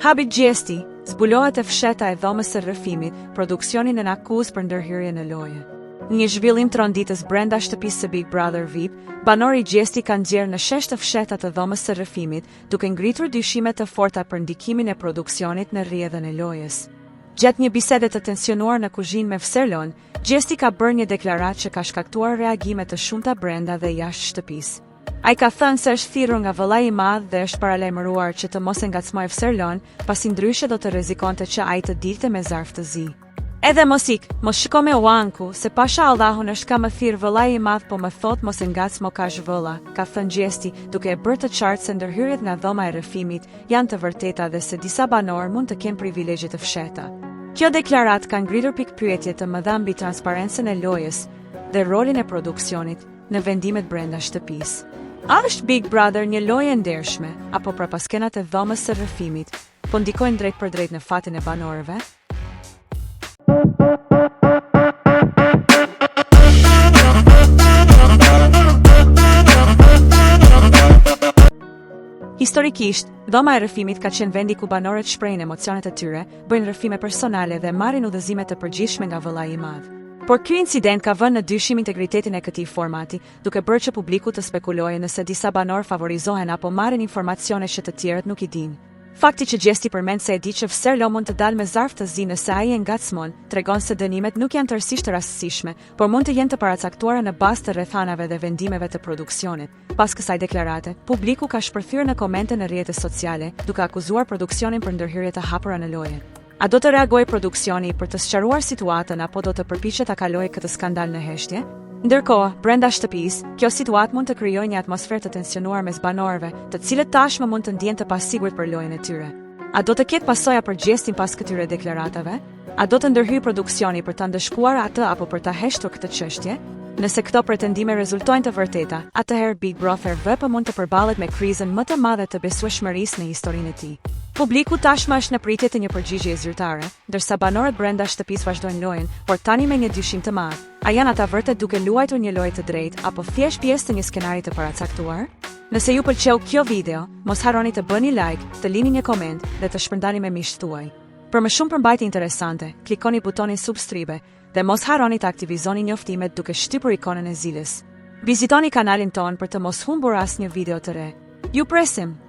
Habit Gjesti, zbulohet e fsheta e dhomës së rrëfimit, produksionin në akuzë për ndërhyrje në loje. Një zhvillim tronditës brenda shtëpisë së Big Brother VIP, banori Gjesti kanë nxjerrë në shesh të fsheta të dhomës së rrëfimit, duke ngritur dyshime të forta për ndikimin e produksionit në rrjedhën e lojës. Gjatë një bisede të tensionuar në kuzhinë me Vserlon, Gjesti ka bërë një deklaratë që ka shkaktuar reagime të shumta brenda dhe jashtë shtëpisë. Ai ka thënë se është thirrur nga vëllai i madh dhe është paralajmëruar që të mos e ngacmojë Vserlon, pasi ndryshe do të rrezikonte që ai të dilte me zarf të zi. Edhe mos shiko me uanku, se pasha Allahun është ka më thirr vëllai i madh, po më thot mos e ngacmo kash vëlla, ka thënë Gjesti, duke e bërë të qartë se ndërhyrjet nga dhoma e rrëfimit janë të vërteta dhe se disa banorë mund të kenë privilegje të fsheta. Kjo deklaratë ka ngritur pikpyetje të mëdha mbi transparencën e lojës dhe rolin e produksionit në vendimet brenda shtëpisë. A është Big Brother një lojë e ndershme, apo prapaskenat e dhomës së rrëfimit po ndikojnë drejt për drejt në fatin e banorëve? Historikisht, dhoma e rrëfimit ka qenë vendi ku banorët shprehin emocionet e tyre, bëjnë rrëfime personale dhe marrin udhëzime të përgjithshme nga vëllai i madh. Por ky incident ka vënë në dyshim integritetin e këtij formati, duke bërë që publiku të spekulojë nëse disa banorë favorizohen apo marrin informacione që të tjerët nuk i dinë. Fakti që Gjesti përmend se e di që Vserlon mund të dalë me zarf të zi nëse ai e ngacmon, tregon se dënimet nuk janë tërësisht të rastësishme, por mund të jenë të paracaktuara në bazë të rrethanave dhe vendimeve të produksionit. Pas kësaj deklarate, publiku ka shpërthyer në komente në rrjetet sociale, duke akuzuar produksionin për ndërhyrje të hapura në lojë. A do të reagojë produksioni për të sqaruar situatën apo do të përpiqet ta kalojë këtë skandal në heshtje? Ndërkohë, brenda shtëpisë, kjo situatë mund të krijojë një atmosferë të tensionuar mes banorëve, të cilët tashmë mund të ndjehen të pasigurt për lojën e tyre. A do të ketë pasoja për Gjestin pas këtyre deklaratave? A do të ndërhyjë produksioni për ta ndëshkuar atë apo për ta heshtur këtë çështje? Nëse këto pretendime rezultojnë të vërteta, atëherë Big Brother VIP mund të përballet me krizën më të madhe të besueshmërisë në historinë e tij. Publiku tashmë është në pritje të një përgjigjeje zyrtare, ndërsa banorët brenda shtëpisë vazhdojnë lojën, por tani me një dyshim të madh. A janë ata vërtet duke luajtur një lojë të drejtë apo thjesht pjesë të një skenari të paracaktuar? Nëse ju pëlqeu kjo video, mos harroni të bëni like, të lini një koment dhe të shpërndani me miqtë tuaj. Për më shumë përmbajtje interesante, klikoni butonin subscribe dhe mos harroni të aktivizoni njoftimet duke shtypur ikonën e zilës. Vizitoni kanalin ton për të mos humbur asnjë video të re. Ju presim!